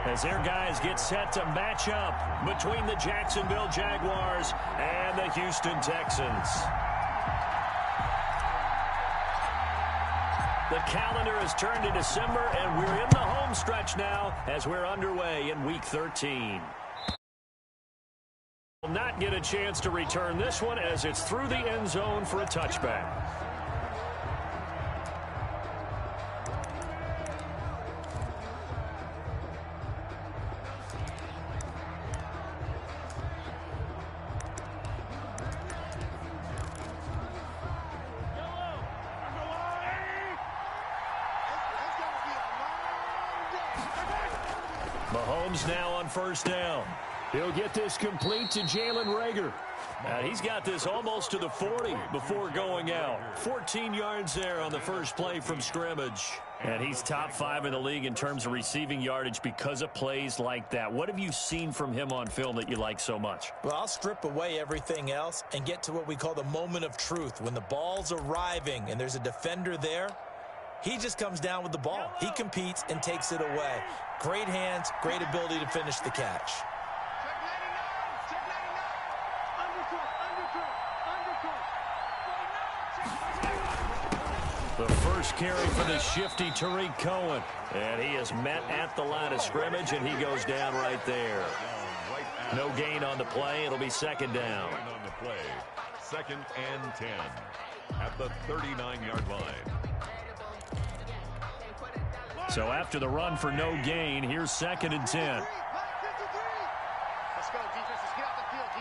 as their guys get set to match up between the Jacksonville Jaguars and the Houston Texans. The calendar has turned to December, and we're in the home stretch now as we're underway in Week 13. Will not get a chance to return this one as it's through the end zone for a touchback. Mahomes now on first down. He'll get this complete to Jalen Reagor. He's got this almost to the 40 before going out. 14 yards there on the first play from scrimmage. And he's top 5 in the league in terms of receiving yardage because of plays like that. What have you seen from him on film that you like so much? Well, I'll strip away everything else and get to what we call the moment of truth. When the ball's arriving and there's a defender there, he just comes down with the ball. He competes and takes it away. Great hands, great ability to finish the catch. The first carry for the shifty Tariq Cohen. And he is met at the line of scrimmage, and he goes down right there. No gain on the play. It'll be second down. On the play, 2nd and 10 at the 39-yard line. So after the run for no gain, here's 2nd and 10. Let's go, defense. Let's get out the field,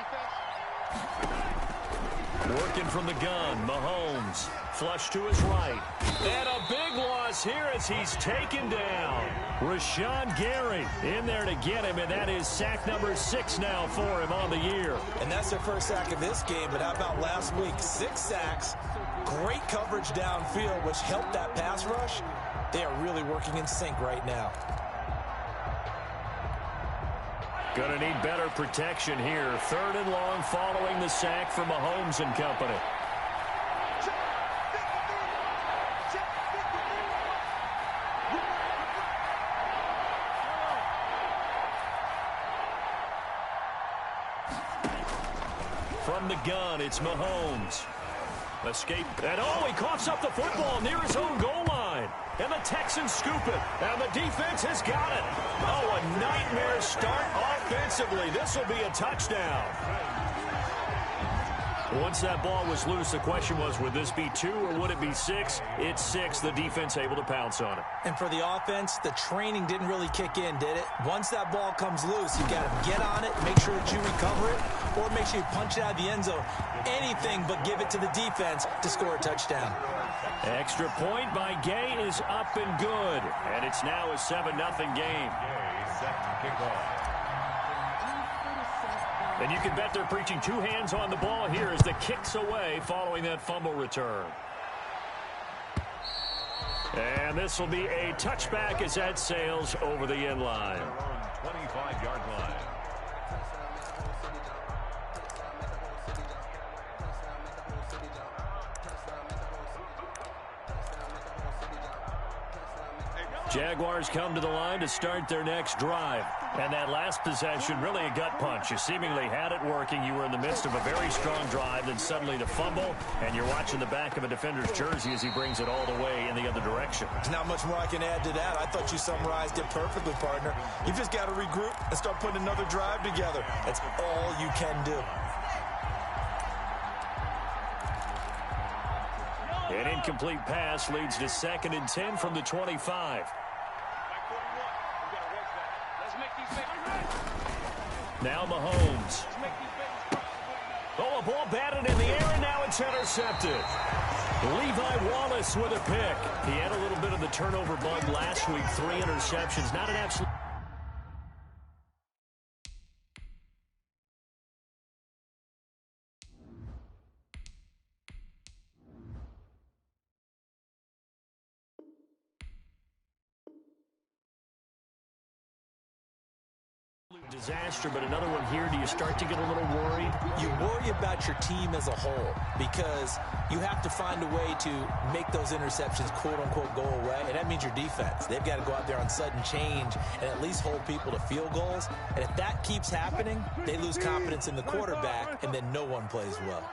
defense. Working from the gun, Mahomes. Flush to his right. And a big loss here as he's taken down. Rashawn Gary in there to get him, and that is sack number 6 now for him on the year. And that's their first sack of this game, but how about last week? 6 sacks, great coverage downfield, which helped that pass rush. They are really working in sync right now. Going to need better protection here. 3rd and long following the sack from Mahomes and company. From the gun, it's Mahomes. Escape. And he coughs up the football near his own goal line. And the Texans scoop it. And the defense has got it. Oh, a nightmare start offensively. This will be a touchdown. Once that ball was loose, the question was, would this be 2 or would it be 6? It's 6. The defense able to pounce on it. And for the offense, the training didn't really kick in, did it? Once that ball comes loose, you got to get on it, make sure that you recover it, or make sure you punch it out of the end zone. Anything but give it to the defense to score a touchdown. Extra point by Gay is up and good. And it's now a 7-0 game. Gay set to kick off. And you can bet they're preaching 2 hands on the ball here as the kick's away following that fumble return. And this will be a touchback as that sails over the end line. 25-yard line. Jaguars come to the line to start their next drive. And that last possession, really a gut punch. You seemingly had it working. You were in the midst of a very strong drive, then suddenly the fumble, and you're watching the back of a defender's jersey as he brings it all the way in the other direction. There's not much more I can add to that. I thought you summarized it perfectly, partner. You just got to regroup and start putting another drive together. That's all you can do. An incomplete pass leads to 2nd and 10 from the 25. Now Mahomes. Oh, a ball batted in the air, and now it's intercepted. Levi Wallace with a pick. He had a little bit of the turnover bug last week. 3 interceptions. Not an absolute... Disaster, but another one here. Do you start to get a little worried? You worry about your team as a whole because you have to find a way to make those interceptions, quote-unquote, go away, and that means your defense. They've got to go out there on sudden change and at least hold people to field goals, and if that keeps happening, they lose confidence in the quarterback, and then no one plays well.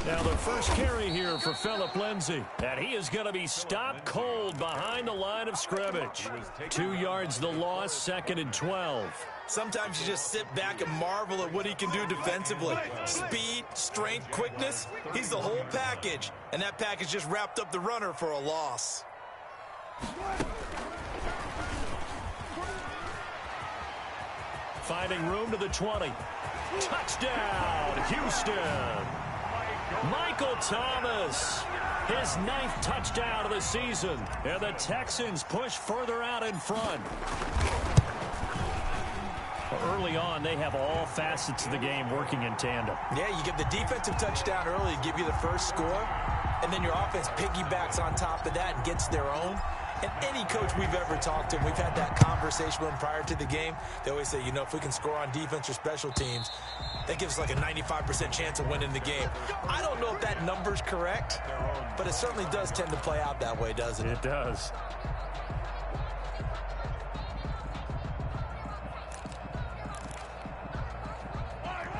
Now the first carry here for Phillip Lindsay. And he is going to be stopped cold behind the line of scrimmage. 2 yards the loss, 2nd and 12. Sometimes you just sit back and marvel at what he can do defensively. Speed, strength, quickness, he's the whole package. And that package just wrapped up the runner for a loss. Finding room to the 20. Touchdown, Houston. Michael Thomas, his 9th touchdown of the season. And the Texans push further out in front. Early on, they have all facets of the game working in tandem. Yeah, you get the defensive touchdown early to give you the first score, and then your offense piggybacks on top of that and gets their own. And any coach we've ever talked to, we've had that conversation with them prior to the game. They always say, you know, if we can score on defense or special teams, that gives us like a 95% chance of winning the game. I don't know if that number's correct, but it certainly does tend to play out that way, doesn't it? It does.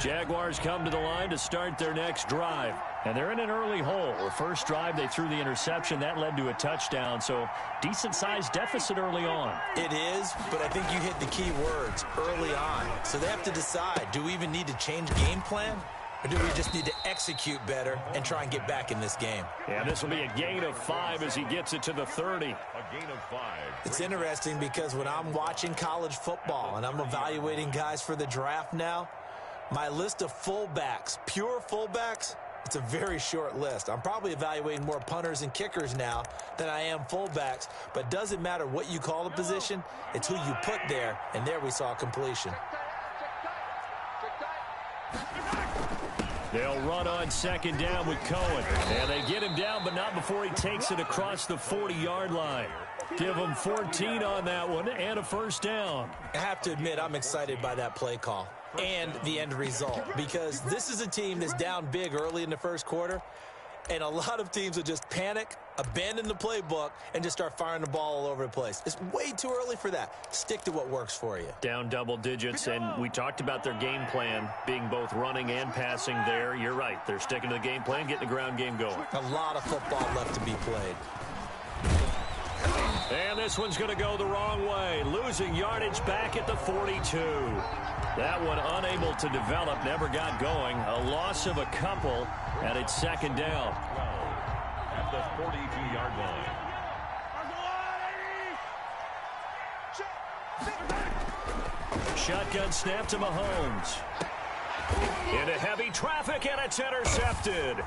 Jaguars come to the line to start their next drive. And they're in an early hole. The first drive, they threw the interception. That led to a touchdown, so decent-sized deficit early on. It is, but I think you hit the key words, early on. So they have to decide, do we even need to change game plan? Or do we just need to execute better and try and get back in this game? Yeah, this will be a gain of 5 as he gets it to the 30. A gain of 5. It's interesting because when I'm watching college football and I'm evaluating guys for the draft now, my list of fullbacks, pure fullbacks, it's a very short list. I'm probably evaluating more punters and kickers now than I am fullbacks, but it doesn't matter what you call the position, it's who you put there, and there we saw completion. They'll run on 2nd down with Cohen. And they get him down, but not before he takes it across the 40-yard line. Give him 14 on that one and a first down. I have to admit, I'm excited by that play call and the end result, because this is a team that's down big early in the first quarter, and a lot of teams will just panic, abandon the playbook, and just start firing the ball all over the place. It's way too early for that. Stick to what works for you. Down double digits, and we talked about their game plan being both running and passing there. You're right. They're sticking to the game plan, getting the ground game going. A lot of football left to be played. And this one's going to go the wrong way. Losing yardage back at the 42. That one unable to develop, never got going. A loss of a couple, and it's 2nd down. At the 42-yard line. Shotgun snap to Mahomes. Into heavy traffic, and it's intercepted.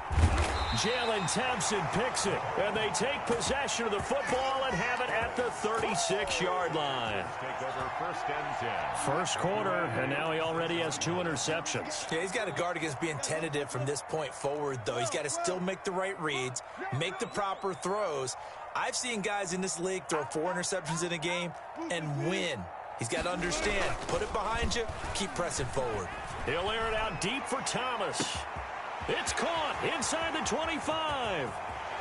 Jalen Thompson picks it, and they take possession of the football and have it at the 36-yard line. Take over 1st and 10. First quarter, and now he already has 2 interceptions. Yeah, he's got to guard against being tentative from this point forward, though. He's got to still make the right reads, make the proper throws. I've seen guys in this league throw 4 interceptions in a game and win. He's got to understand, put it behind you, keep pressing forward. He'll air it out deep for Thomas. It's caught inside the 25.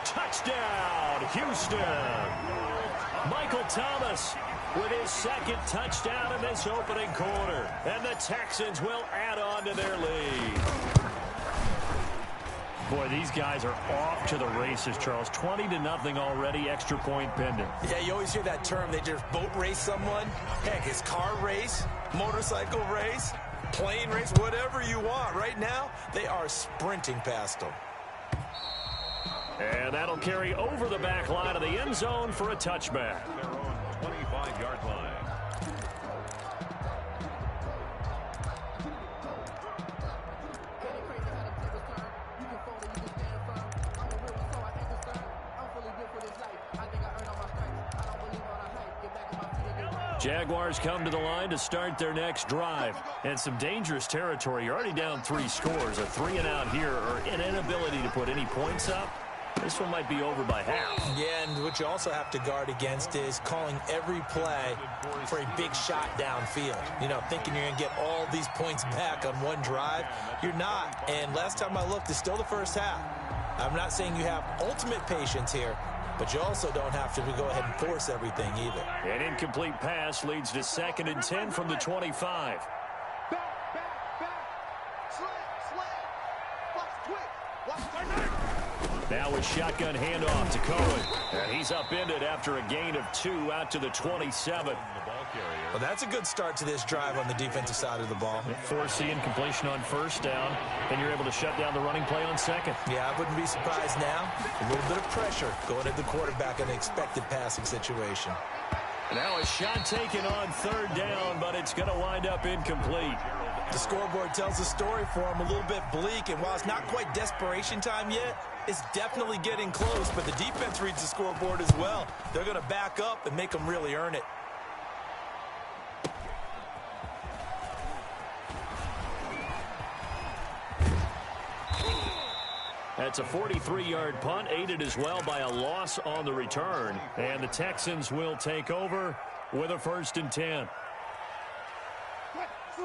Touchdown, Houston. Michael Thomas with his 2nd touchdown in this opening quarter. And the Texans will add on to their lead. Boy, these guys are off to the races, Charles. 20-0 already, extra point pending. Yeah, you always hear that term. They just boat race someone. Heck, it's car race, motorcycle race, plane race, whatever you want. Right now, they are sprinting past them. And that'll carry over the back line of the end zone for a touchback. Their own 25-yard line. Jaguars come to the line to start their next drive. And some dangerous territory. You're already down 3 scores. A 3-and-out here, or an inability to put any points up. This one might be over by half. Yeah, and what you also have to guard against is calling every play for a big shot downfield. You know, thinking you're going to get all these points back on one drive. You're not. And last time I looked, it's still the first half. I'm not saying you have ultimate patience here, but you also don't have to go ahead and force everything either. An incomplete pass leads to 2nd and 10 from the 25. Now a shotgun handoff to Cohen. And he's upended after a gain of 2 out to the 27. Well, that's a good start to this drive on the defensive side of the ball. Force the incompletion on 1st down, and you're able to shut down the running play on 2nd. Yeah, I wouldn't be surprised now. A little bit of pressure going at the quarterback in an expected passing situation. Now a shot taken on 3rd down, but it's going to wind up incomplete. The scoreboard tells the story for him, a little bit bleak, and while it's not quite desperation time yet, it's definitely getting close, but the defense reads the scoreboard as well. They're going to back up and make them really earn it. That's a 43-yard punt, aided as well by a loss on the return. And the Texans will take over with a 1st and 10.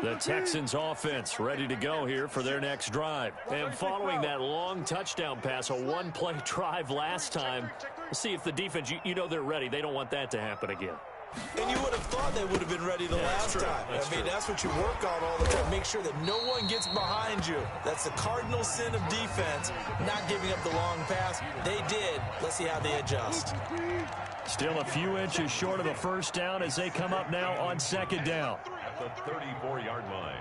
The Texans offense ready to go here for their next drive. And following that long touchdown pass, a one-play drive last time, we'll see if the defense, you know they're ready. They don't want that to happen again. And you would have thought they would have been ready the last time. I mean, that's what you work on all the time. Make sure that no one gets behind you. That's the cardinal sin of defense, not giving up the long pass. They did. Let's see how they adjust. Still a few inches short of a 1st down as they come up now on 2nd down. At the 34-yard line.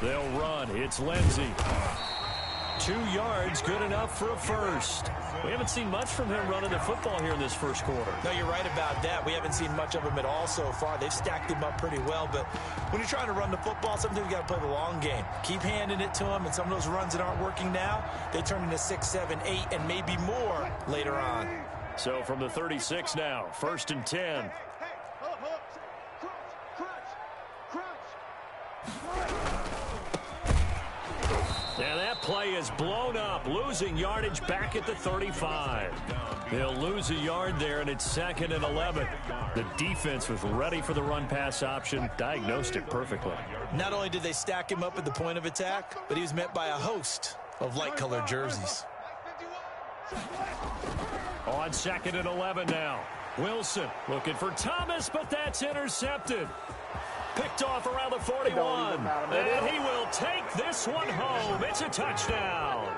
They'll run. It's Lindsey. 2 yards, good enough for a 1st. We haven't seen much from him running the football here in this 1st quarter. No, you're right about that. We haven't seen much of him at all so far. They've stacked him up pretty well, but when you're trying to run the football, sometimes you got to play the long game. Keep handing it to him, and some of those runs that aren't working now, they turn into 6, 7, 8, and maybe more later on. So from the 36 now, 1st and 10. And that play is blown up, losing yardage back at the 35. They'll lose a yard there, and it's 2nd and 11. The defense was ready for the run-pass option, diagnosed it perfectly. Not only did they stack him up at the point of attack, but he was met by a host of light-colored jerseys. On 2nd and 11 now. Wilson looking for Thomas, but that's intercepted. Picked off around the 41. And he will take this one home. It's a touchdown.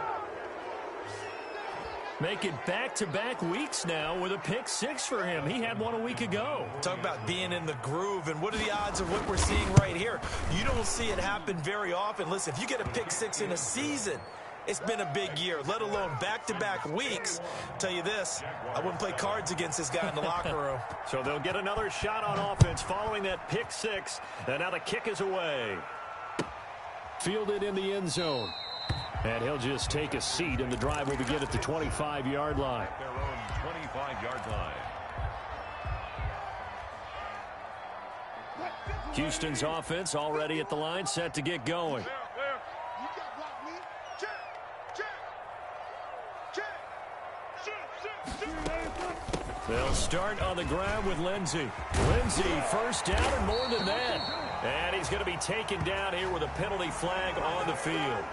Making back-to-back weeks now with a pick 6 for him. He had one a week ago. Talk about being in the groove, and what are the odds of what we're seeing right here? You don't see it happen very often. Listen, if you get a pick 6 in a season, it's been a big year, let alone back-to-back weeks. Tell you this, I wouldn't play cards against this guy in the locker room. So they'll get another shot on offense following that pick 6, and now the kick is away. Fielded in the end zone. And he'll just take a seat, and the drive will begin at the 25-yard line. Their own 25-yard line. Houston's offense already at the line, set to get going. They'll start on the ground with Lindsey. Lindsey, 1st down and more than that. And he's going to be taken down here with a penalty flag on the field.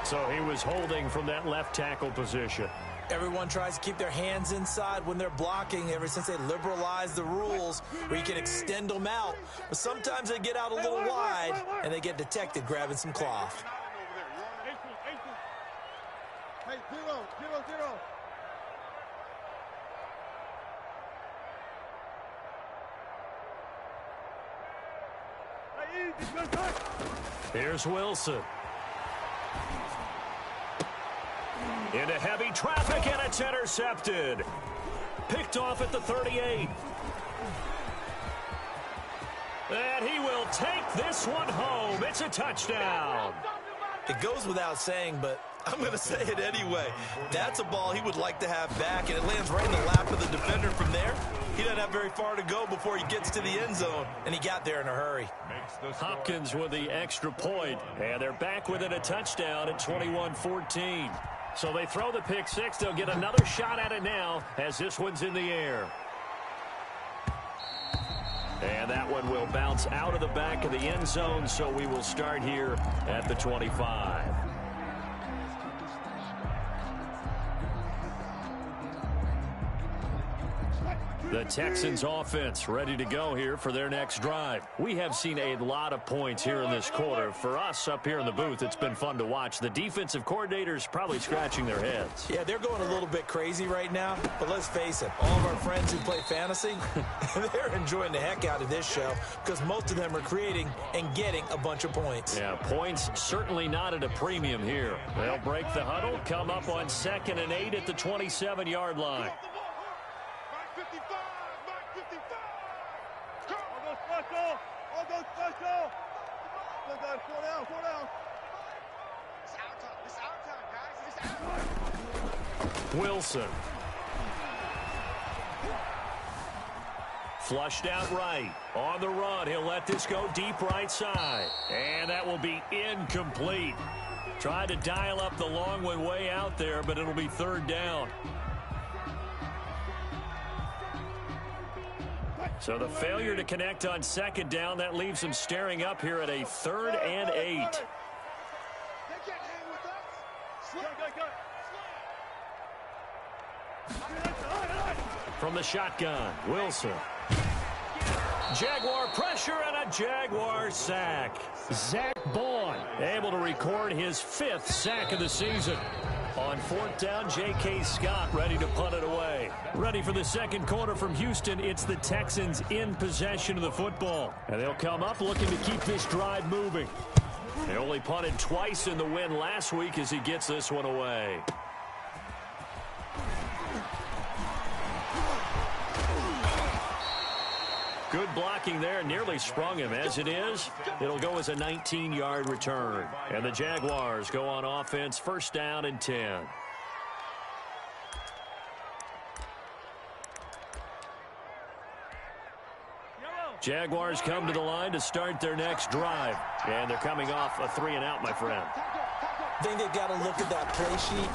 So he was holding from that left tackle position. Everyone tries to keep their hands inside when they're blocking ever since they liberalized the rules where you can extend them out. But sometimes they get out a little wide and they get detected grabbing some cloth. Hey, zero. Here's Wilson. Into heavy traffic, and it's intercepted. Picked off at the 38. And he will take this one home. It's a touchdown. It goes without saying, but I'm going to say it anyway. That's a ball he would like to have back, and it lands right in the lap of the defender from there. He doesn't have very far to go before he gets to the end zone, and he got there in a hurry. Hopkins with the extra point, and they're back within a touchdown at 21-14. So they throw the pick six. They'll get another shot at it now as this one's in the air. And that one will bounce out of the back of the end zone, so we will start here at the 25. The Texans offense ready to go here for their next drive. We have seen a lot of points here in this quarter. For us up here in the booth, it's been fun to watch. The defensive coordinators probably scratching their heads. Yeah, they're going a little bit crazy right now, but let's face it, all of our friends who play fantasy, they're enjoying the heck out of this show because most of them are creating and getting a bunch of points. Yeah, points certainly not at a premium here. They'll break the huddle, come up on 2nd and 8 at the 27-yard line. Wilson. Flushed out right. On the run, he'll let this go deep right side. And that will be incomplete. Tried to dial up the long one way out there, but it'll be 3rd down. So the failure to connect on 2nd down, that leaves him staring up here at a 3rd and 8. From the shotgun, Wilson. Jaguar pressure and a Jaguar sack. Zach Bond able to record his 5th sack of the season. On 4th down, J.K. Scott ready to punt it away. Ready for the second quarter from Houston. It's the Texans in possession of the football. And they'll come up looking to keep this drive moving. They only punted twice in the win last week as he gets this one away. Good blocking there, nearly sprung him. As it is, it'll go as a 19-yard return. And the Jaguars go on offense, 1st down and 10. Jaguars come to the line to start their next drive. And thee coming off a 3-and-out, my friend. I think they've got to look at that play sheet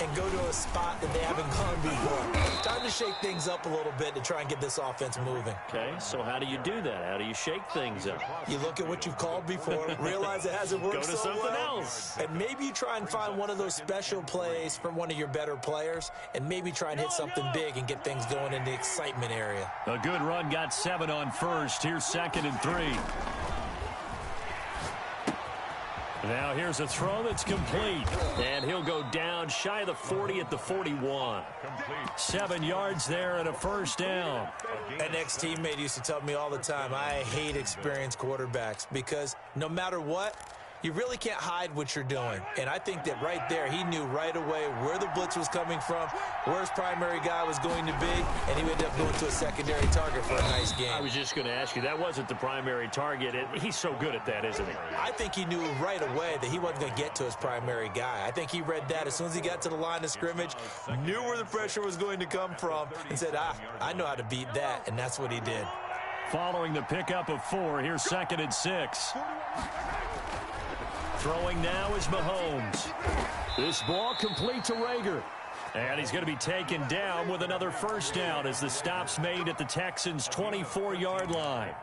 and go to a spot that they haven't gone before. Time to shake things up a little bit to try and get this offense moving. Okay, so how do you do that? How do you shake things up? You look at what you've called before, realize it hasn't worked so something well, else. And maybe you try and find one of those special plays from one of your better players, and maybe try and hit something big and get things going in the excitement area. A good run, got 7 on 1st. Here's 2nd and 3. Now here's a throw that's complete. And he'll go down shy of the 40 at the 41. 7 yards there and a 1st down. An ex-teammate used to tell me all the time, I hate experienced quarterbacks because no matter what, you really can't hide what you're doing. And I think that right there, he knew right away where the blitz was coming from, where his primary guy was going to be, and he ended up going to a secondary target for a nice game. I was just going to ask you, that wasn't the primary target. He's so good at that, isn't he? I think he knew right away that he wasn't going to get to his primary guy. I think he read that as soon as he got to the line of scrimmage, knew where the pressure was going to come from, and said, I know how to beat that, and that's what he did. Following the pickup of 4, here's 2nd and 6. Throwing now is Mahomes. This ball complete to Rager. And he's going to be taken down with another 1st down as the stop's made at the Texans' 24-yard line.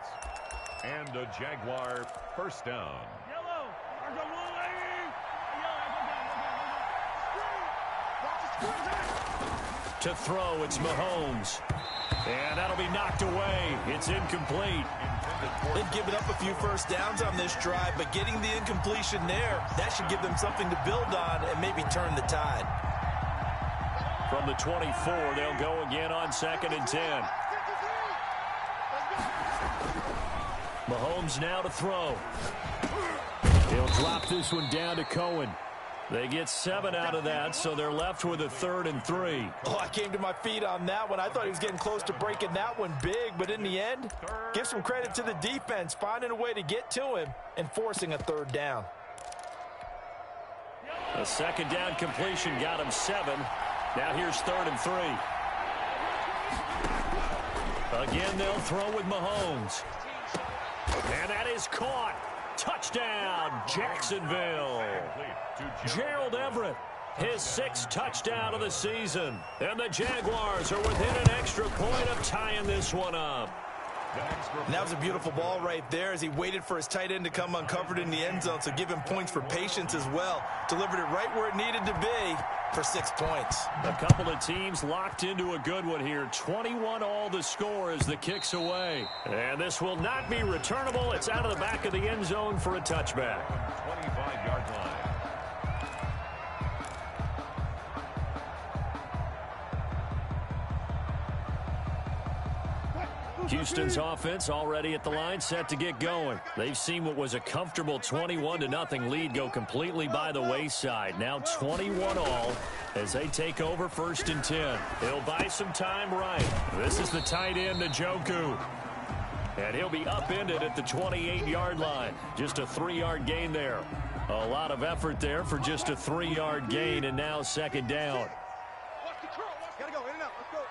And a Jaguar 1st down. To throw, it's Mahomes. And that'll be knocked away. It's incomplete. They've given up a few 1st downs on this drive, but getting the incompletion there, that should give them something to build on and maybe turn the tide. From the 24, they'll go again on 2nd and 10. Mahomes now to throw. He'll drop this one down to Cohen. They get 7 out of that, so they're left with a 3rd and 3. Oh, I came to my feet on that one. I thought he was getting close to breaking that one big, but in the end, give some credit to the defense, finding a way to get to him and forcing a 3rd down. A second down completion got him 7. Now here's 3rd and 3. Again, they'll throw with Mahomes. And that is caught. Touchdown, Jacksonville. Gerald Everett, his 6th touchdown of the season. And the Jaguars are within an extra point of tying this one up. And that was a beautiful ball right there as he waited for his tight end to come uncovered in the end zone, so give him points for patience as well. Delivered it right where it needed to be for 6 points. A couple of teams locked into a good one here. 21 all the score as the kick's away. And this will not be returnable. It's out of the back of the end zone for a touchback. 25-yard line. Houston's offense already at the line, set to get going. They've seen what was a comfortable 21-0 lead go completely by the wayside. Now 21 all as they take over 1st and 10. He'll buy some time right. This is the tight end, Njoku. And he'll be upended at the 28-yard line. Just a 3-yard gain there. A lot of effort there for just a 3-yard gain, and now 2nd down. Gotta go, in and out, let's go.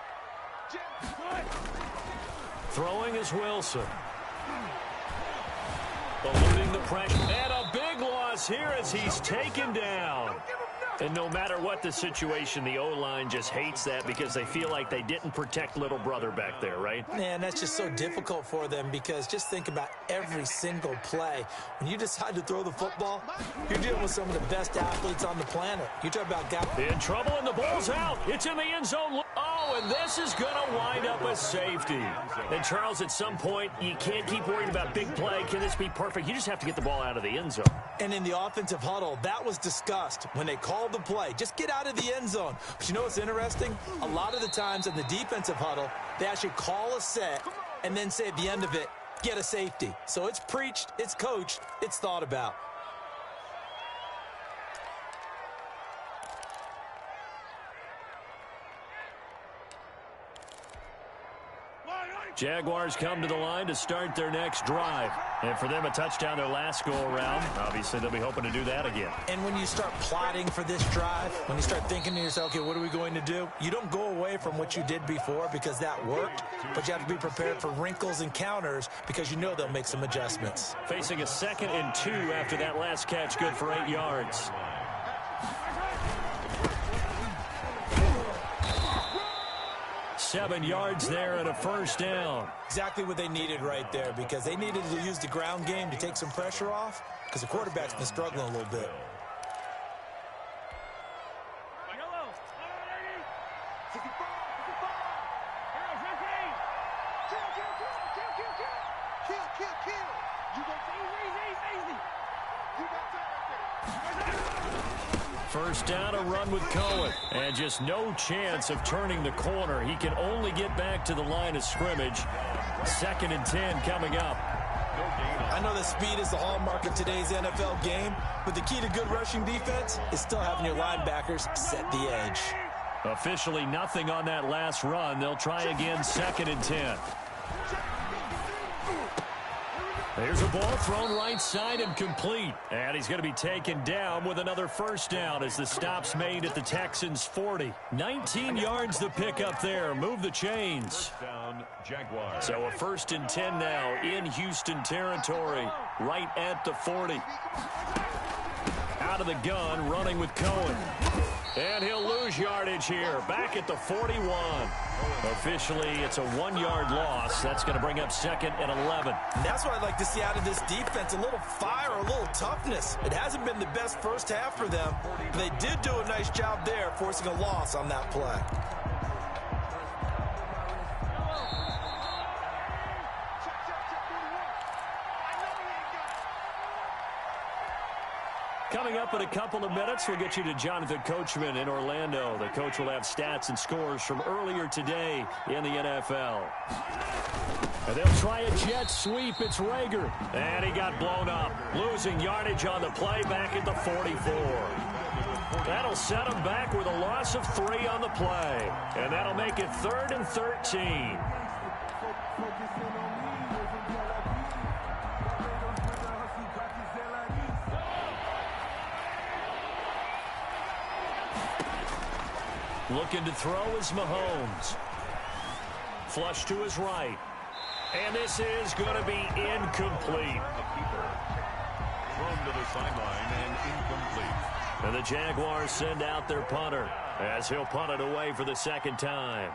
Throwing is Wilson. Eluding the pressure. And a big loss here as he's taken down. And no matter what the situation, the O-line just hates that because they feel like they didn't protect little brother back there, right? Man, that's just so difficult for them because just think about every single play. When you decide to throw the football, you're dealing with some of the best athletes on the planet. You talk about guys in trouble, and the ball's out. It's in the end zone. Oh, and this is going to wind up a safety. And, Charles, at some point, you can't keep worrying about big play. Can this be perfect? You just have to get the ball out of the end zone. And in the offensive huddle, that was discussed when they called the play. Just get out of the end zone. But you know what's interesting? A lot of the times in the defensive huddle, they actually call a set and then say at the end of it, get a safety. So it's preached, it's coached, it's thought about. Jaguars come to the line to start their next drive. And for them, a touchdown their last go-around. Obviously, they'll be hoping to do that again. And when you start plotting for this drive, when you start thinking to yourself, okay, what are we going to do? You don't go away from what you did before because that worked, but you have to be prepared for wrinkles and counters because you know they'll make some adjustments. Facing a 2nd and 2 after that last catch, good for 8 yards. Seven yards there and a 1st down. Exactly what they needed right there because they needed to use the ground game to take some pressure off because the quarterback's been struggling a little bit. First down, a run with Cohen. And just no chance of turning the corner. He can only get back to the line of scrimmage. 2nd and 10 coming up. I know that speed is the hallmark of today's NFL game, but the key to good rushing defense is still having your linebackers set the edge. Officially nothing on that last run. They'll try again, 2nd and 10. There's a ball thrown right side and complete. And he's going to be taken down with another 1st down as the stop's made at the Texans' 40. 19 yards the pickup there. Move the chains. So a 1st and 10 now in Houston territory, right at the 40. Out of the gun, running with Cohen. And he'll lose yardage here, back at the 41. Officially, it's a 1-yard loss. That's going to bring up 2nd and 11. And that's what I'd like to see out of this defense, a little fire, a little toughness. It hasn't been the best first half for them, but they did do a nice job there, forcing a loss on that play. Coming up in a couple of minutes, we'll get you to Jonathan Coachman in Orlando. The coach will have stats and scores from earlier today in the NFL. And they'll try a jet sweep. It's Rager. And he got blown up. Losing yardage on the play back at the 44. That'll set him back with a loss of 3 on the play. And that'll make it 3rd and 13. Looking to throw is Mahomes. Flush to his right. And this is going to be incomplete. Thrown to the sideline and incomplete. And the Jaguars send out their punter as he'll punt it away for the second time.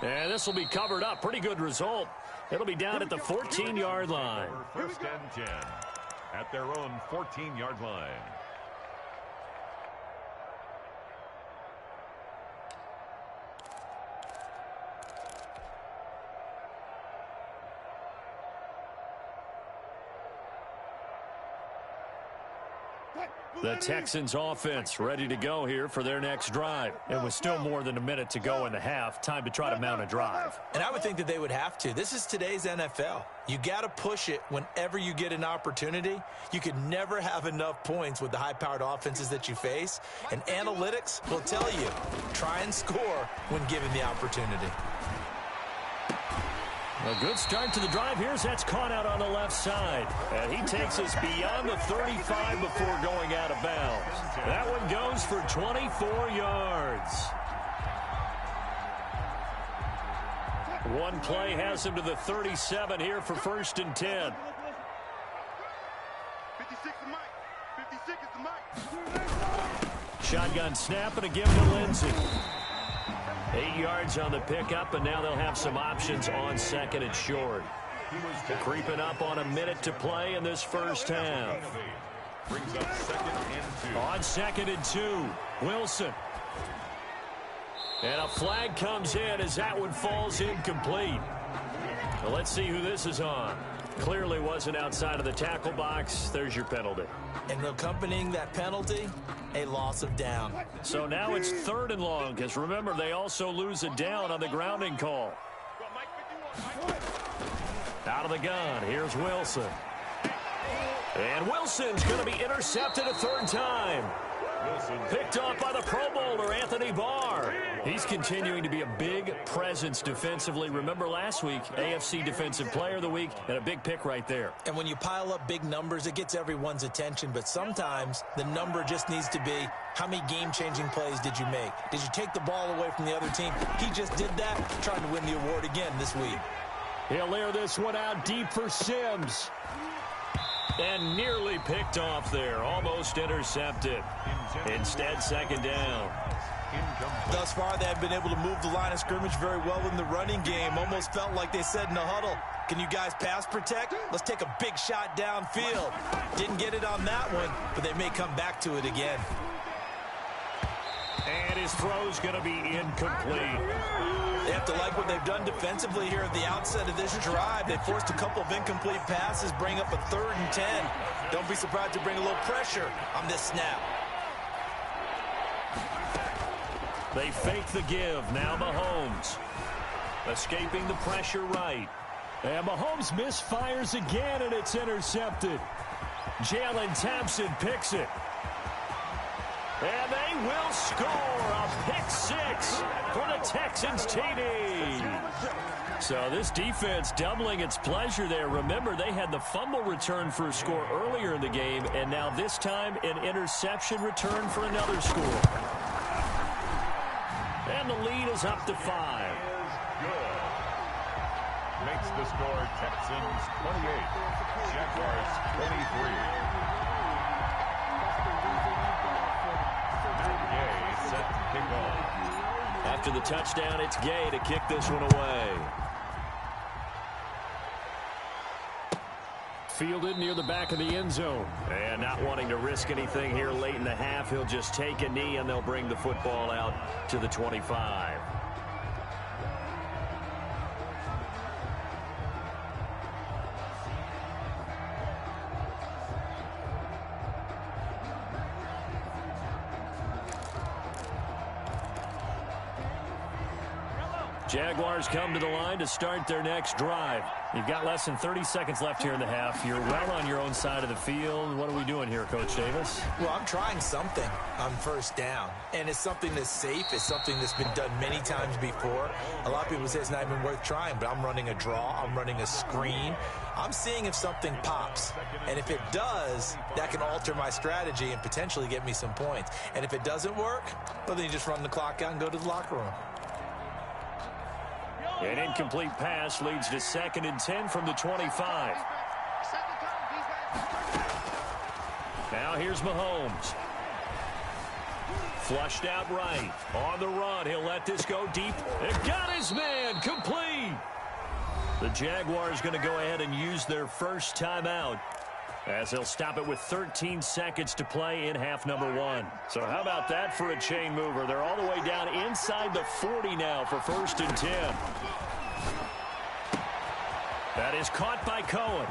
And this will be covered up. Pretty good result. It'll be down at the 14-yard line. First and 10 at their own 14-yard line. The Texans offense ready to go here for their next drive. It was still more than a minute to go in the half. Time to try to mount a drive. And I would think that they would have to. This is today's NFL. You got to push it whenever you get an opportunity. You could never have enough points with the high-powered offenses that you face. And analytics will tell you, try and score when given the opportunity. A good start to the drive. Here's that's caught out on the left side. And he takes us beyond the 35 before going out of bounds. That one goes for 24 yards. One play has him to the 37 here for first and 10. 56 is Mike. 56 is the Mike. Shotgun snap and a give to Lindsey. 8 yards on the pickup, and now they'll have some options on second and short. Creeping up on a minute to play in this first half. Brings up second and 2. On second and 2, Wilson. And a flag comes in as that one falls incomplete. Well, let's see who this is on. Clearly wasn't outside of the tackle box. There's your penalty. And accompanying that penalty, a loss of down. So now it's third and long, because remember, they also lose a down on the grounding call. Out of the gun, here's Wilson. And Wilson's going to be intercepted a third time. Picked off by the Pro Bowler, Anthony Barr. He's continuing to be a big presence defensively. Remember last week, AFC Defensive Player of the Week, and a big pick right there. And when you pile up big numbers, it gets everyone's attention. But sometimes the number just needs to be, how many game-changing plays did you make? Did you take the ball away from the other team? He just did that, trying to win the award again this week. He'll air this one out deep for Sims. And nearly picked off there. Almost intercepted. Instead, second down. Thus far, they have been able to move the line of scrimmage very well in the running game. Almost felt like they said in the huddle, can you guys pass protect? Let's take a big shot downfield. Didn't get it on that one, but they may come back to it again. And his throw's going to be incomplete. They have to like what they've done defensively here at the outset of this drive. They forced a couple of incomplete passes, bring up a 3rd and 10. Don't be surprised to bring a little pressure on this snap. They fake the give. Now Mahomes. Escaping the pressure right. And Mahomes misfires again, and it's intercepted. Jalen Thompson picks it. And they will score a pick 6 for the Texans TD. So this defense doubling its pleasure there. Remember, they had the fumble return for a score earlier in the game, and now this time an interception return for another score. And the lead is up to 5. Good. Makes the score Texans 28, Jaguars 23. Set to kick off. After the touchdown, it's Gay to kick this one away. Fielded near the back of the end zone. And not wanting to risk anything here late in the half, he'll just take a knee and they'll bring the football out to the 25. Jaguars come to the line to start their next drive. You've got less than 30 seconds left here in the half. You're well on your own side of the field. What are we doing here, Coach Davis? Well, I'm trying something on first down, and it's something that's safe. It's something that's been done many times before. A lot of people say it's not even worth trying, but I'm running a draw. I'm running a screen. I'm seeing if something pops, and if it does, that can alter my strategy and potentially get me some points. And if it doesn't work, well, then you just run the clock out and go to the locker room. An incomplete pass leads to 2nd and 10 from the 25. Now here's Mahomes. Flushed out right. On the run, he'll let this go deep. And got his man, complete. The Jaguars going to go ahead and use their first timeout, as they'll stop it with 13 seconds to play in half number 1. So how about that for a chain mover? They're all the way down inside the 40 now for 1st and 10. That is caught by Cohen.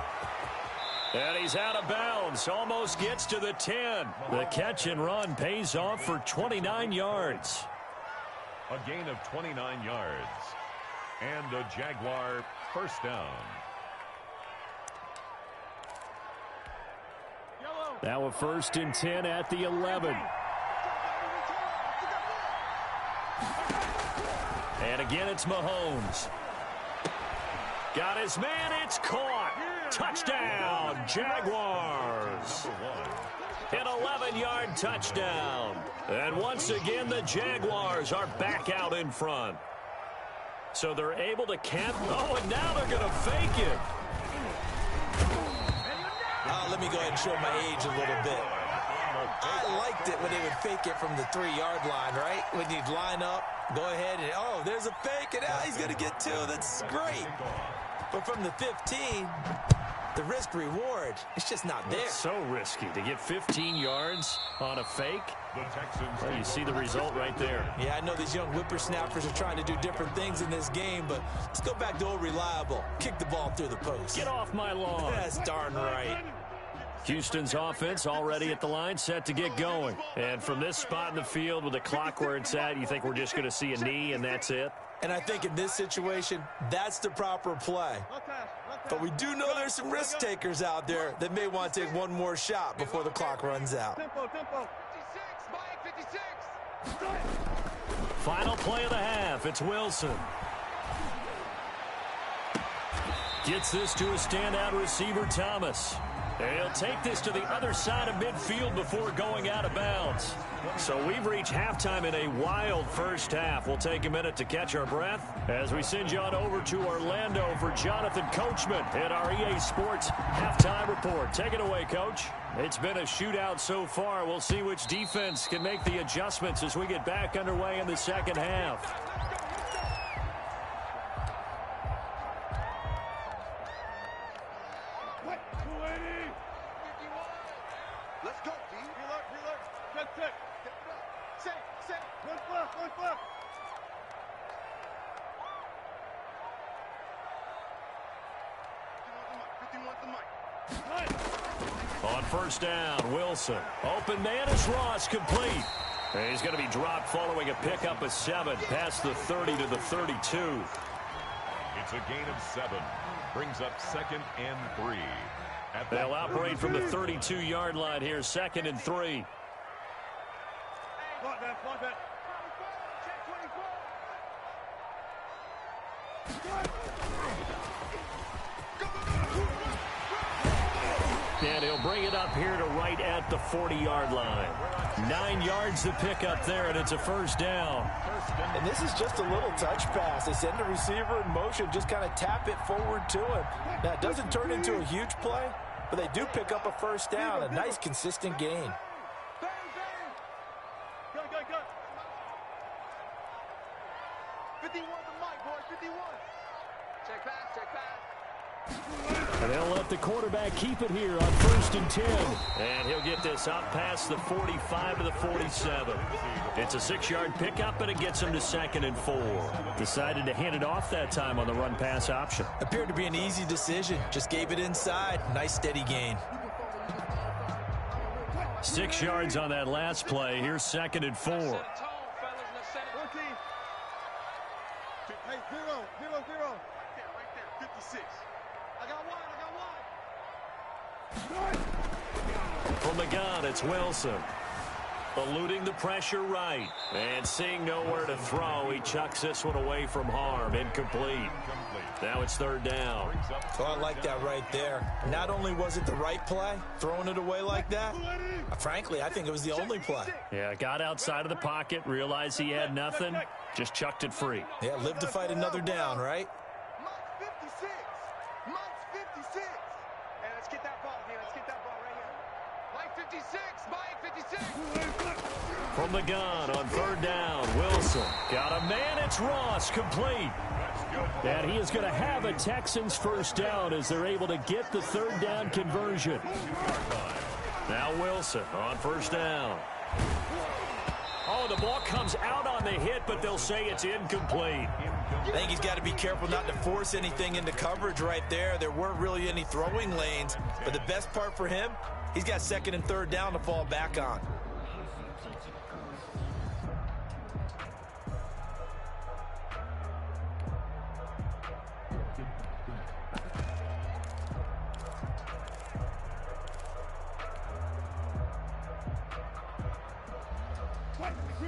And he's out of bounds. Almost gets to the 10. The catch and run pays off for 29 yards. A gain of 29 yards. And a Jaguar first down. Now a 1st and 10 at the 11. And again, it's Mahomes. Got his man. It's caught. Touchdown, Jaguars. An 11-yard touchdown. And once again, the Jaguars are back out in front. So they're able to camp. Oh, and now they're going to fake it. Let me go ahead and show my age a little bit. I liked it when they would fake it from the 3-yard line, right? When you'd line up, go ahead and, oh, there's a fake, and now he's going to get 2. That's great. But from the 15, the risk-reward, it's just not there. It's so risky to get 15 yards on a fake. Well, you see the result right there. Yeah, I know these young whippersnappers are trying to do different things in this game, but let's go back to old reliable. Kick the ball through the post. Get off my lawn. That's darn right. Houston's offense already at the line, set to get going. And from this spot in the field with the clock where it's at, you think we're just going to see a knee and that's it? And I think in this situation, that's the proper play. But we do know there's some risk takers out there that may want to take one more shot before the clock runs out. Final play of the half. It's Wilson. Gets this to a standout receiver, Thomas. And he'll take this to the other side of midfield before going out of bounds. So we've reached halftime in a wild first half. We'll take a minute to catch our breath as we send you on over to Orlando for Jonathan Coachman at our EA Sports Halftime Report. Take it away, Coach. It's been a shootout so far. We'll see which defense can make the adjustments as we get back underway in the second half. On first down, Wilson. Open man is Ross, complete. And he's going to be dropped following a pickup of 7 past the 30 to the 32. It's a gain of 7. Brings up 2nd and 3. They'll operate from the 32-yard line here, 2nd and 3. And he'll bring it up here to right at the 40-yard line. 9 yards to pick up there, and it's a first down. And this is just a little touch pass. They send the receiver in motion, just kind of tap it forward to him. Now, it doesn't turn into a huge play, but they do pick up a first down, a nice, consistent gain. Go. 51 to Mike, boys, 51. Check pass. And they'll let the quarterback keep it here on 1st and 10. And he'll get this up past the 45 to the 47. It's a 6-yard pickup, and it gets him to 2nd and 4. Decided to hand it off that time on the run-pass option. Appeared to be an easy decision. Just gave it inside. Nice, steady gain. 6 yards on that last play. Here's 2nd and 4. Hey, 0, 0, 0. Right there, 56. I got one. From the gun, it's Wilson. Eluding the pressure right. And seeing nowhere to throw, he chucks this one away from harm. Incomplete. Now it's third down. Oh, I like that right there. Not only was it the right play, throwing it away like that, frankly, I think it was the only play. Yeah, got outside of the pocket, realized he had nothing, just chucked it free. Yeah, live to fight another down, right? Mike's 56. Mike's 56. Hey, let's get that ball here. Let's get that ball right here. Mike 56. Mike 56. From the gun on third down, Wilson. Got a man, it's Ross, complete. And he is going to have a Texans first down as they're able to get the third down conversion. Now Wilson on first down. Oh, the ball comes out on the hit, but they'll say it's incomplete. I think he's got to be careful not to force anything into coverage right there. There weren't really any throwing lanes, but the best part for him, he's got second and third down to fall back on.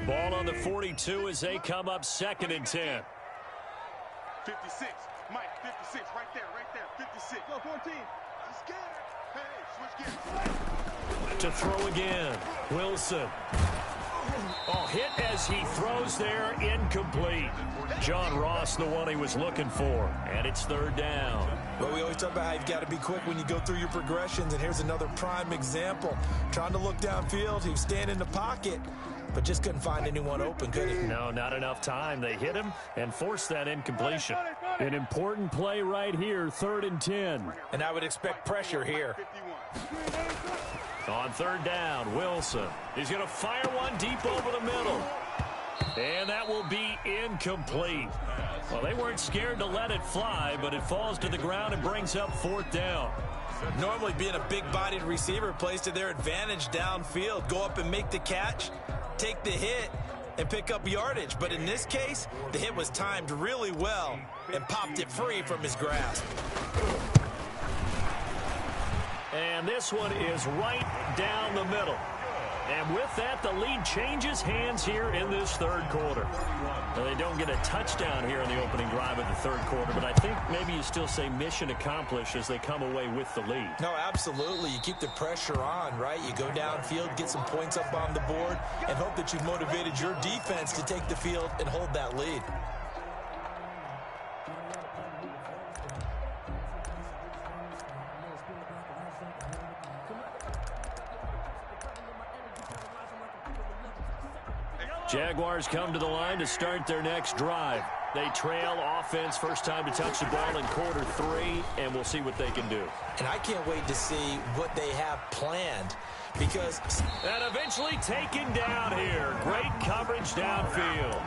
Ball on the 42 as they come up second and 10. 56. Mike, 56. Right there, 56. Go, 14. He's scared. Hey, switch gears. To throw again, Wilson. Oh, hit as he throws there, incomplete. John Ross, the one he was looking for, and it's third down. Well, we always talk about how you've got to be quick when you go through your progressions, and here's another prime example. Trying to look downfield, he was standing in the pocket, but just couldn't find anyone open, could he? No, not enough time. They hit him and forced that incompletion. An important play right here, third and 10. And I would expect pressure here. 51. On third down, Wilson. He's going to fire one deep over the middle. And that will be incomplete. Well, they weren't scared to let it fly, but it falls to the ground and brings up fourth down. Normally being a big-bodied receiver plays to their advantage downfield. Go up and make the catch, take the hit, and pick up yardage. But in this case, the hit was timed really well and popped it free from his grasp. And this one is right down the middle. And with that, the lead changes hands here in this third quarter. Now, they don't get a touchdown here in the opening drive of the third quarter, but I think maybe you still say mission accomplished as they come away with the lead. No, absolutely. You keep the pressure on, right? You go downfield, get some points up on the board, and hope that you've motivated your defense to take the field and hold that lead. Jaguars come to the line to start their next drive. They trail offense, first time to touch the ball in quarter three, and we'll see what they can do. And I can't wait to see what they have planned because... And eventually taken down here. Great coverage downfield.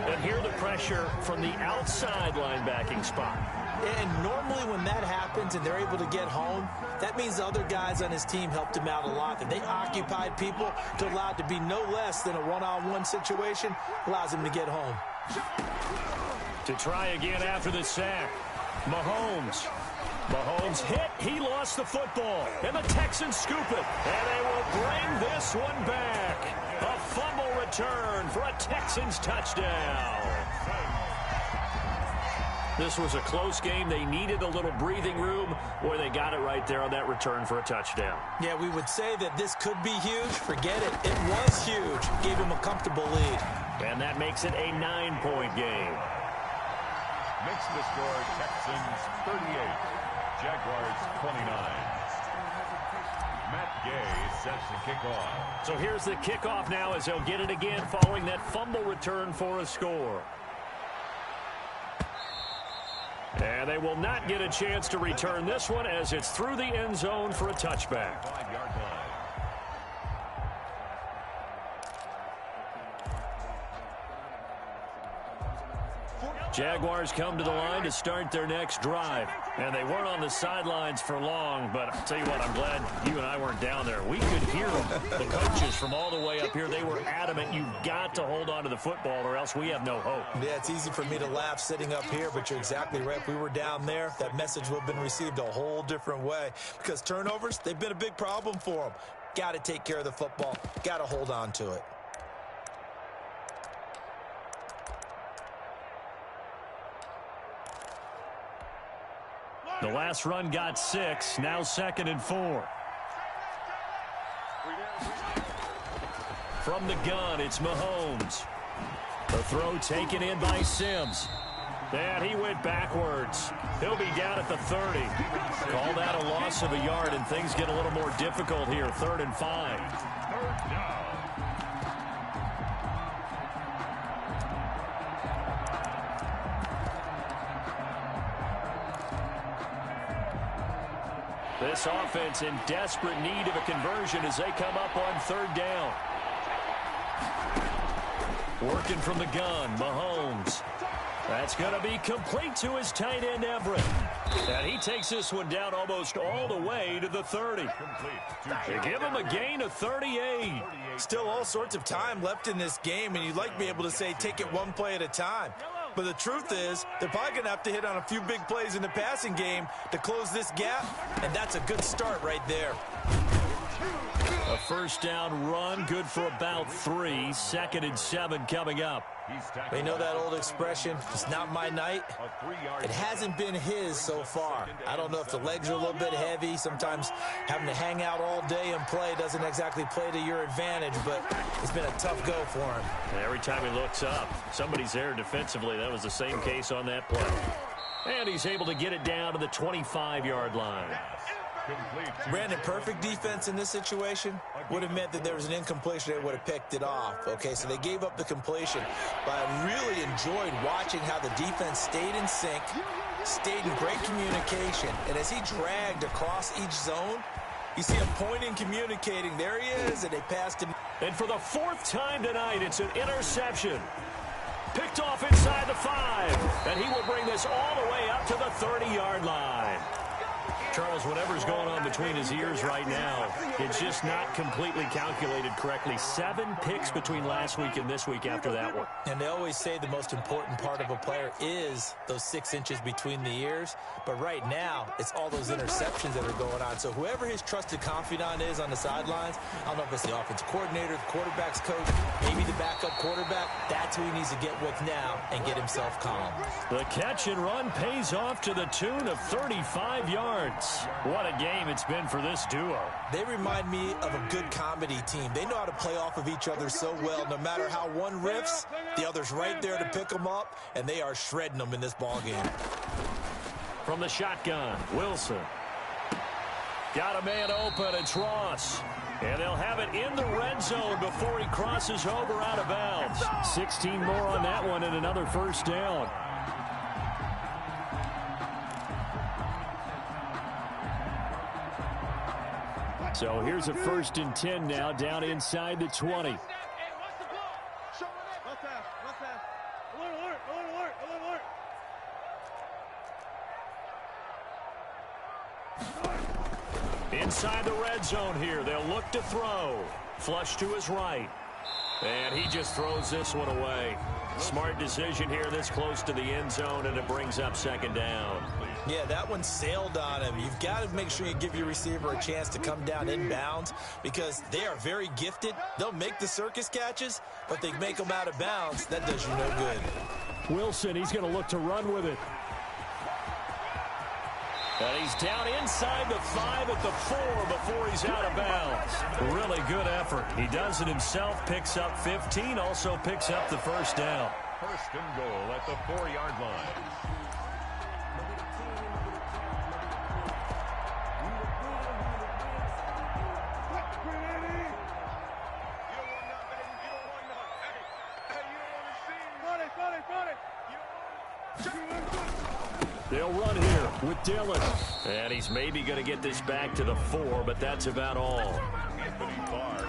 And here the pressure from the outside linebacking spot. And normally when that happens and they're able to get home, that means the other guys on his team helped him out a lot. That they occupied people to allow it to be no less than a one-on-one situation, allows him to get home. To try again after the sack, Mahomes. Mahomes hit. He lost the football. And the Texans scoop it. And they will bring this one back. A fumble return for a Texans touchdown. This was a close game. They needed a little breathing room, or they got it right there on that return for a touchdown. Yeah, we would say that this could be huge. Forget it. It was huge. Gave him a comfortable lead. And that makes it a 9-point game. Makes the score Texans 38, Jaguars 29. Matt Gay sets the kickoff. So here's the kickoff now as they'll get it again following that fumble return for a score. And they will not get a chance to return this one as it's through the end zone for a touchback. 5-yard line. Jaguars come to the line to start their next drive. And they weren't on the sidelines for long, but I'll tell you what, I'm glad you and I weren't down there. We could hear them. The coaches from all the way up here, they were adamant, you've got to hold on to the football or else we have no hope. Yeah, it's easy for me to laugh sitting up here, but you're exactly right. If we were down there, that message would have been received a whole different way. Because turnovers, they've been a big problem for them. Got to take care of the football. Got to hold on to it. The last run got 6, now 2nd and 4. From the gun, it's Mahomes. The throw taken in by Sims. And he went backwards. He'll be down at the 30. Call that a loss of a yard, and things get a little more difficult here. 3rd and 5. Third down. This offense in desperate need of a conversion as they come up on 3rd down. Working from the gun, Mahomes. That's going to be complete to his tight end, Everett. And he takes this one down almost all the way to the 30. They give him a gain of 38. Still all sorts of time left in this game, and you'd like to be able to say take it one play at a time. But the truth is, they're probably going to have to hit on a few big plays in the passing game to close this gap, and that's a good start right there. A 1st down run, good for about 3. 2nd and 7 coming up. They know that old expression, it's not my night. It hasn't been his so far. I don't know if the legs are a little bit heavy. Sometimes having to hang out all day and play doesn't exactly play to your advantage, but it's been a tough go for him. And every time he looks up, somebody's there defensively. That was the same case on that play. And he's able to get it down to the 25-yard line. Brandon, perfect defense in this situation would have meant that there was an incompletion. They would have picked it off. Okay, so they gave up the completion. But I really enjoyed watching how the defense stayed in sync, stayed in great communication. And as he dragged across each zone, you see him pointing, communicating. There he is, and they passed him. And for the 4th time tonight, it's an interception. Picked off inside the 5. And he will bring this all the way up to the 30-yard line. Charles, whatever's going on between his ears right now, it's just not completely calculated correctly. 7 picks between last week and this week after that one. And they always say the most important part of a player is those 6 inches between the ears. But right now, it's all those interceptions that are going on. So whoever his trusted confidant is on the sidelines, I don't know if it's the offensive coordinator, the quarterback's coach, maybe the backup quarterback, that's who he needs to get with now and get himself calm. The catch and run pays off to the tune of 35 yards. What a game it's been for this duo. They remind me of a good comedy team. They know how to play off of each other so well. No matter how one riffs, the other's right there to pick them up, and they are shredding them in this ball game. From the shotgun, Wilson. Got a man open, it's Ross. And they'll have it in the red zone before he crosses over out of bounds. 16 more on that one and another 1st down. So here's a 1st and 10 now, down inside the 20. Inside the red zone here, they'll look to throw. Flush to his right. And he just throws this one away. Smart decision here this close to the end zone, and it brings up 2nd down. Yeah, that one sailed on him. You've got to make sure you give your receiver a chance to come down inbounds because they are very gifted. They'll make the circus catches, but they make them out of bounds. That does you no good. Wilson, he's going to look to run with it. And he's down inside the 5 at the 4 before he's out of bounds. Really good effort. He does it himself, picks up 15, also picks up the 1st down. 1st and goal at the 4-yard line. They'll run here with Dillon. And he's maybe going to get this back to the 4, but that's about all.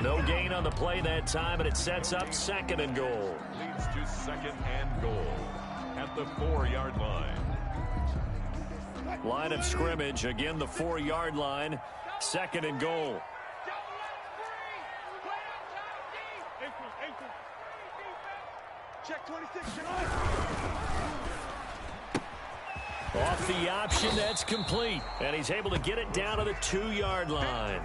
No gain on the play that time, and it sets up 2nd and goal. Leads to 2nd and goal. at the 4-yard line. Line of scrimmage, again the 4-yard line. 2nd and goal. Check 26. Off the option, that's complete. And he's able to get it down to the 2-yard line.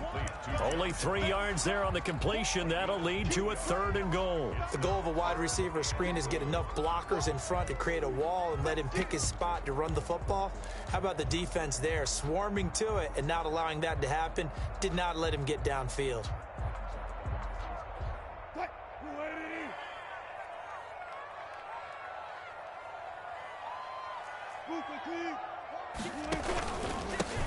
Only 3 yards there on the completion. That'll lead to a 3rd and goal. The goal of a wide receiver screen is get enough blockers in front to create a wall and let him pick his spot to run the football. How about the defense there, swarming to it and not allowing that to happen? Did not let him get downfield.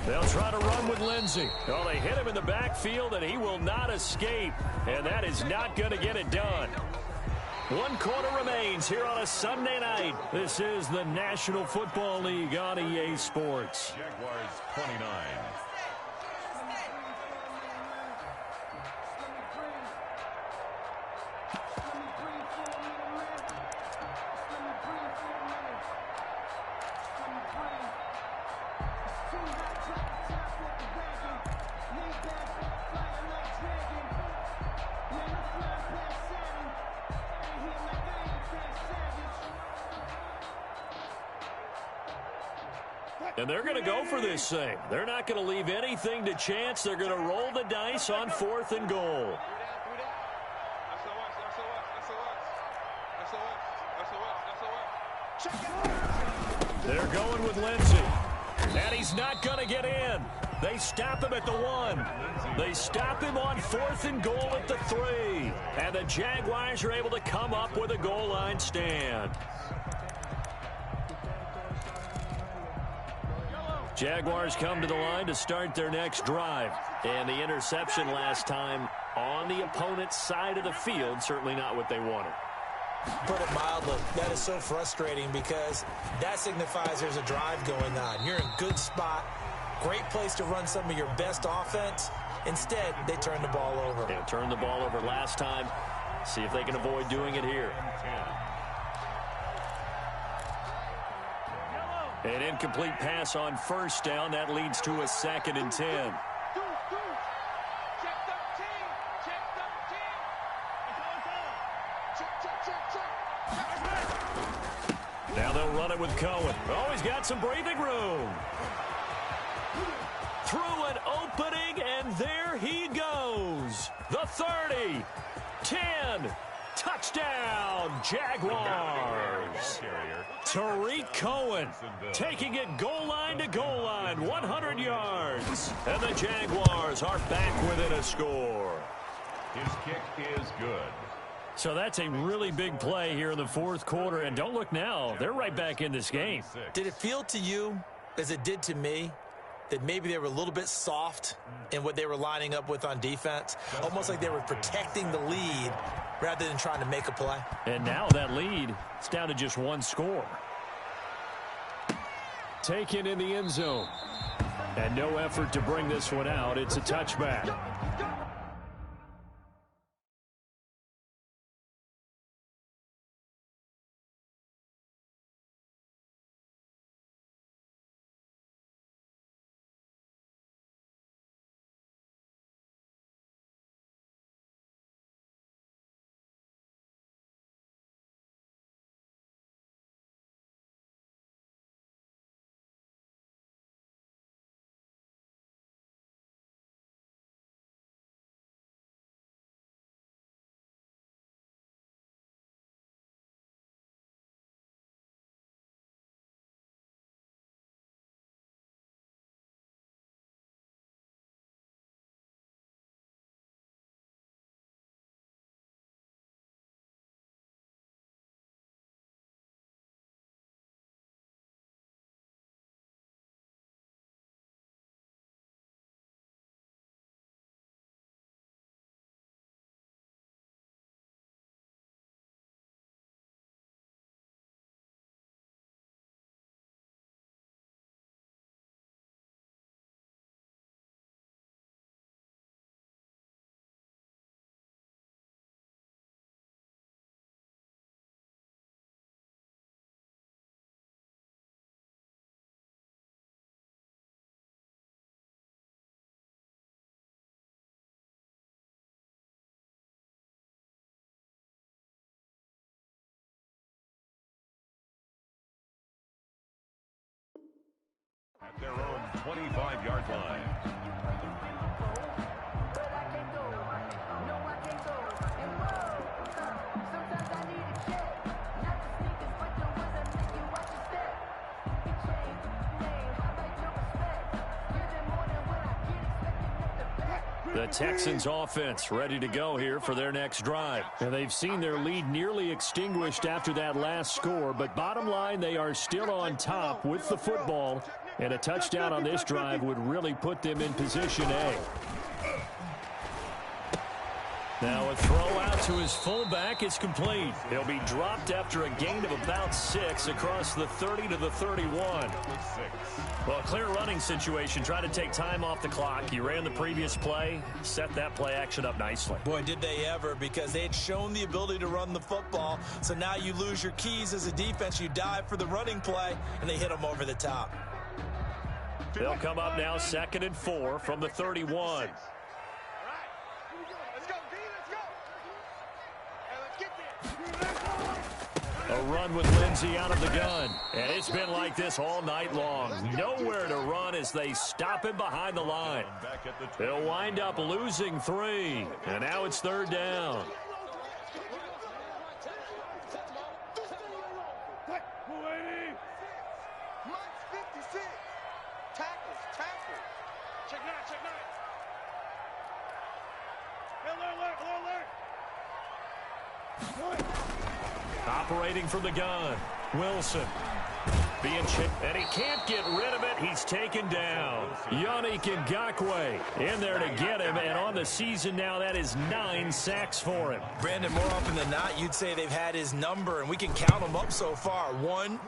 They'll try to run with Lindsey. Oh, they hit him in the backfield, and he will not escape. And that is not going to get it done. 1 quarter remains here on a Sunday night. This is the National Football League on EA Sports. Jaguars 29. And they're going to go for this thing. They're not going to leave anything to chance. They're going to roll the dice on 4th and goal. They're going with Lindsey. And he's not going to get in. They stop him at the 1. They stop him on 4th and goal at the 3. And the Jaguars are able to come up with a goal line stand. Jaguars come to the line to start their next drive. And the interception last time on the opponent's side of the field, certainly not what they wanted. Put it mildly, that is so frustrating because that signifies there's a drive going on. You're in a good spot, great place to run some of your best offense. Instead, they turn the ball over. They turned the ball over last time. See if they can avoid doing it here. An incomplete pass on 1st down. That leads to a 2nd and 10. Now they'll run it with Cohen. Oh, he's got some breathing room. Through an opening, and there he goes. The 30, 10, touchdown, Jaguars. Tariq Cohen taking it goal line to goal line, 100 yards. And the Jaguars are back within a score. His kick is good. So that's a really big play here in the 4th quarter. And don't look now, they're right back in this game. Did it feel to you, as it did to me, that maybe they were a little bit soft in what they were lining up with on defense? Almost like they were protecting the lead rather than trying to make a play. And now that lead, it's down to just 1 score. Taken in the end zone. And no effort to bring this one out. It's a touchback. 25-yard line. The Texans offense ready to go here for their next drive. And they've seen their lead nearly extinguished after that last score, but bottom line, they are still on top with the football, and a touchdown on this drive would really put them in position A. Now a throw out to his fullback is complete. He'll be dropped after a gain of about 6 across the 30 to the 31. Well, a clear running situation. Try to take time off the clock. He ran the previous play, set that play action up nicely. Boy, did they ever, because they had shown the ability to run the football. So now you lose your keys as a defense. You dive for the running play, and they hit them over the top. They'll come up now 2nd and 4 from the 31. A run with Lindsey out of the gun. And it's been like this all night long. Nowhere to run as they stop him behind the line. They'll wind up losing 3. And now it's 3rd down. Operating from the gun, Wilson being chipped, and he can't get rid of it. He's taken down. Yannick Ngakoue in there to get him, and on the season now, that is 9 sacks for him. Brandon, more often than not, you'd say they've had his number, and we can count them up so far. 1,